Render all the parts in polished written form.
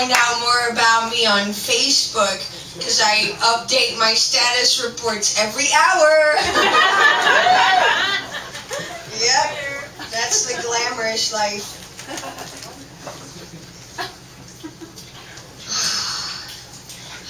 find out more about me on Facebook, because I update my status reports every hour. Yep, that's the glamorous life.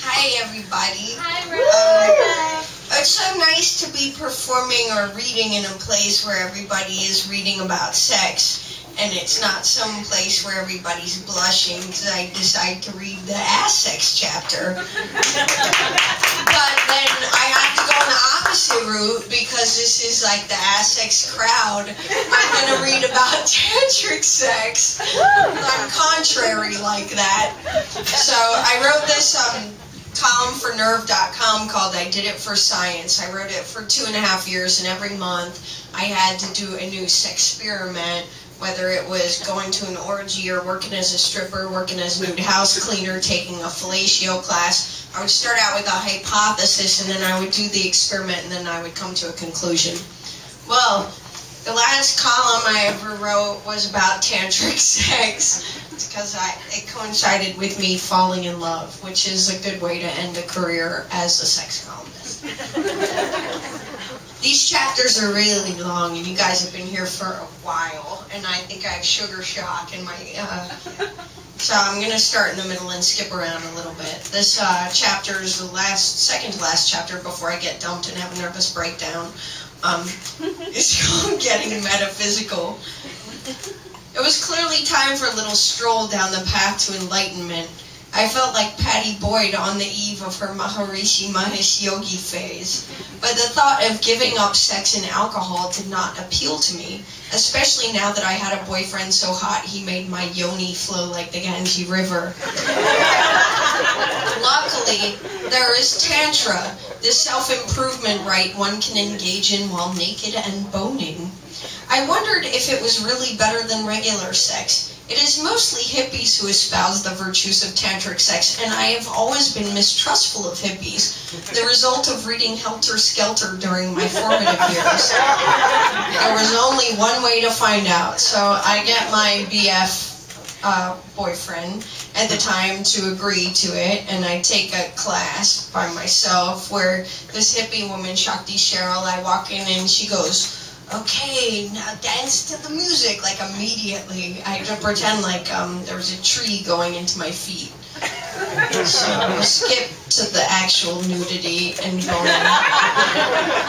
Hi, everybody. Hi, Rebecca. It's so nice to be performing or reading in a place where everybody is reading about sex, and it's not some place where everybody's blushing because I decide to read the ass sex chapter. But then I have to go on the opposite route because this is like the ass sex crowd. I'm going to read about tantric sex. I'm contrary like that. So I wrote this column for nerve.com called I Did It for Science. I wrote it for 2.5 years, and every month I had to do a new sex experiment, whether it was going to an orgy or working as a stripper, working as a nude house cleaner, taking a fellatio class. I would start out with a hypothesis, and then I would do the experiment, and then I would come to a conclusion. Well, the last column I ever wrote was about tantric sex, because it coincided with me falling in love, which is a good way to end a career as a sex columnist. These chapters are really long, and you guys have been here for a while, and I think I have sugar shock in my... So I'm going to start in the middle and skip around a little bit. This chapter is the second to last chapter before I get dumped and have a nervous breakdown. It's called Getting Metaphysical. It was clearly time for a little stroll down the path to enlightenment. I felt like Patty Boyd on the eve of her Maharishi Mahesh Yogi phase. But the thought of giving up sex and alcohol did not appeal to me, especially now that I had a boyfriend so hot he made my yoni flow like the Ganges River. Luckily, there is Tantra, the self-improvement rite one can engage in while naked and boning. I wondered if it was really better than regular sex. It is mostly hippies who espouse the virtues of tantric sex, and I have always been mistrustful of hippies, the result of reading Helter Skelter during my formative years. There was only one way to find out, so I get my BF boyfriend at the time to agree to it, and I take a class by myself where this hippie woman, Shakti Cheryl, I walk in and she goes, "Okay, now dance to the music," like immediately. I had to pretend like there was a tree going into my feet. So we'll skip to the actual nudity and boning.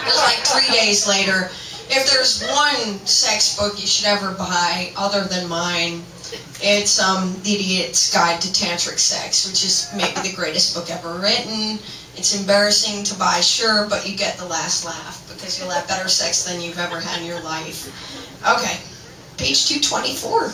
It was like 3 days later. If there's one sex book you should ever buy other than mine, it's The Idiot's Guide to Tantric Sex, which is maybe the greatest book ever written. It's embarrassing to buy, sure, but you get the last laugh because you'll have better sex than you've ever had in your life. Okay, page 224.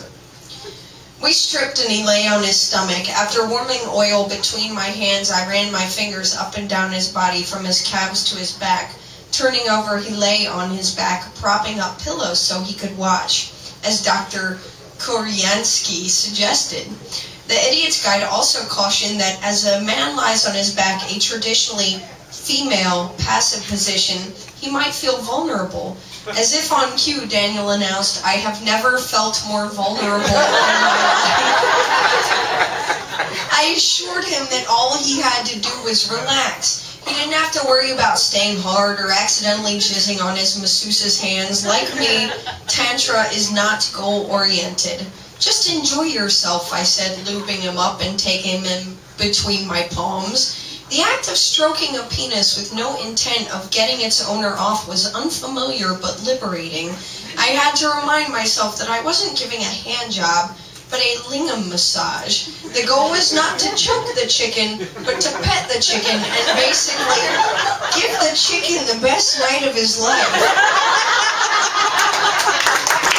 We stripped and he lay on his stomach. After warming oil between my hands, I ran my fingers up and down his body from his calves to his back. Turning over, he lay on his back, propping up pillows so he could watch, as Dr. Koryansky suggested. The Idiot's Guide also cautioned that as a man lies on his back, a traditionally female passive position, he might feel vulnerable. As if on cue, Daniel announced, "I have never felt more vulnerable in my life." I assured him that all he had to do was relax. He didn't have to worry about staying hard or accidentally jizzing on his masseuse's hands. Like me, Tantra is not goal-oriented. "Just enjoy yourself," I said, lubing him up and taking him between my palms. The act of stroking a penis with no intent of getting its owner off was unfamiliar but liberating. I had to remind myself that I wasn't giving a hand job, but a lingam massage. The goal was not to choke the chicken, but to pet the chicken and basically give the chicken the best night of his life.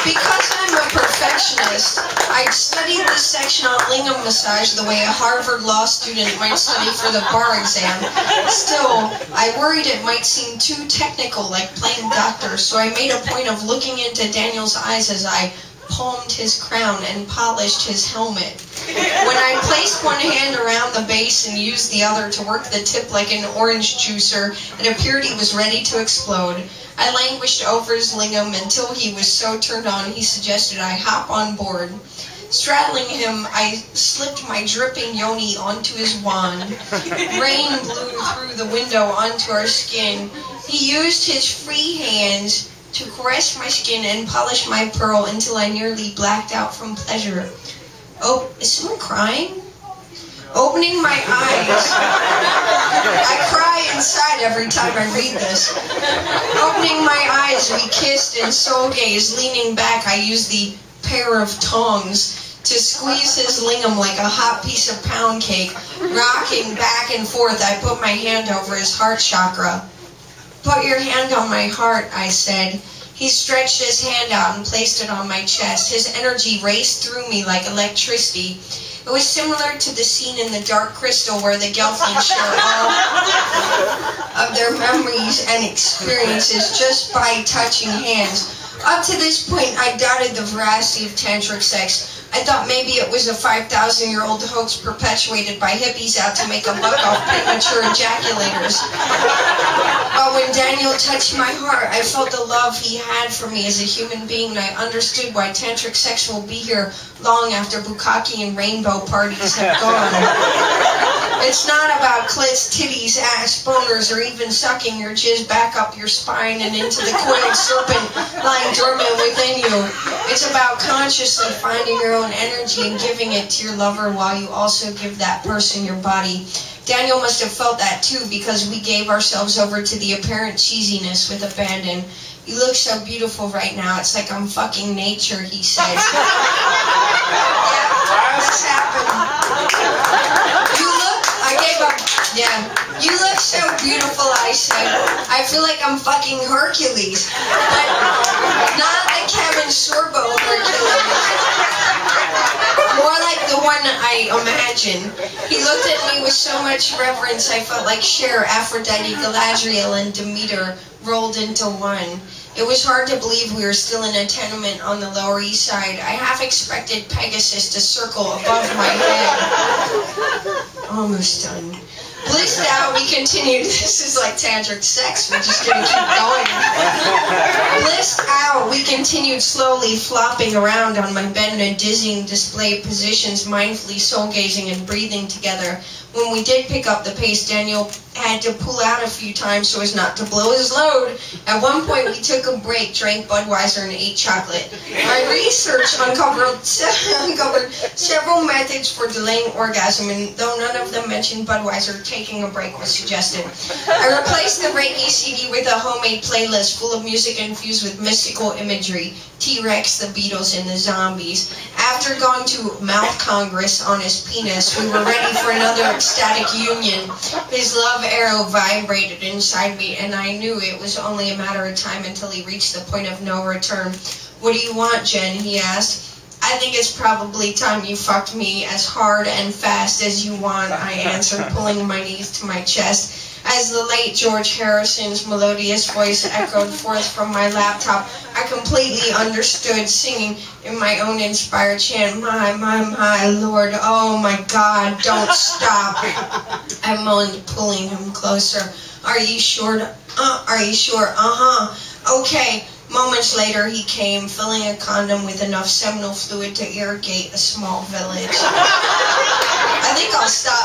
Because I'm a perfectionist, I studied this section on lingam massage the way a Harvard law student might study for the bar exam. Still, I worried it might seem too technical, like playing doctor, so I made a point of looking into Daniel's eyes as I palmed his crown and polished his helmet. When I placed one hand around the base and used the other to work the tip like an orange juicer, it appeared he was ready to explode. I languished over his lingam until he was so turned on he suggested I hop on board. Straddling him, I slipped my dripping yoni onto his wand. Rain blew through the window onto our skin. He used his free hands to caress my skin and polish my pearl until I nearly blacked out from pleasure. Oh, is someone crying? Opening my eyes. I cry inside every time I read this. Opening my eyes, we kissed and soul gazed. Leaning back, I used the pair of tongs to squeeze his lingam like a hot piece of pound cake. Rocking back and forth, I put my hand over his heart chakra. Put your hand on my heart, I said. He stretched his hand out and placed it on my chest. His energy raced through me like electricity. It was similar to the scene in The Dark Crystal where the Gelflings share all of their memories and experiences just by touching hands. Up to this point, I doubted the veracity of tantric sex. I thought maybe it was a 5,000-year-old hoax perpetuated by hippies out to make a buck off premature ejaculators. But when Daniel touched my heart, I felt the love he had for me as a human being, and I understood why tantric sex will be here long after bukkake and rainbow parties have gone. It's not about clits, titties, ass, boners, or even sucking your jizz back up your spine and into the coiled serpent lying dormant within you. It's about consciously finding your own energy and giving it to your lover while you also give that person your body. Daniel must have felt that too, because we gave ourselves over to the apparent cheesiness with abandon. You look so beautiful right now. It's like I'm fucking nature, he said. Yeah, this happened. You look so beautiful, I said. I feel like I'm fucking Hercules. But not the Kevin Sorbo Hercules. More like the one I imagine. He looked at me with so much reverence, I felt like Cher, Aphrodite, Galadriel, and Demeter rolled into one. It was hard to believe we were still in a tenement on the Lower East Side. I half expected Pegasus to circle above my head. Almost done. Blissed out, we continued. This is like tantric sex. We're just going to keep going. Blissed out, we continued slowly flopping around on my bed in a dizzying display of positions, mindfully soul-gazing and breathing together. When we did pick up the pace, Daniel had to pull out a few times so as not to blow his load. At one point, we took a break, drank Budweiser, and ate chocolate. My research uncovered several methods for delaying orgasm, and though none of them mentioned Budweiser, taking a break was suggested. I replaced the Reiki CD with a homemade playlist full of music infused with mystical imagery, T-Rex, the Beatles, and the zombies. After going to Mouth Congress on his penis, we were ready for another ecstatic union. His love arrow vibrated inside me, and I knew it was only a matter of time until he reached the point of no return. What do you want, Jen? He asked. I think it's probably time you fucked me as hard and fast as you want, I answered, pulling my knees to my chest. As the late George Harrison's melodious voice echoed forth from my laptop, I completely understood, singing in my own inspired chant, my Lord, oh my God, don't stop. I moaned, pulling him closer. Are you sure? Are you sure? Uh-huh. Okay. Moments later, he came, filling a condom with enough seminal fluid to irrigate a small village. I think I'll stop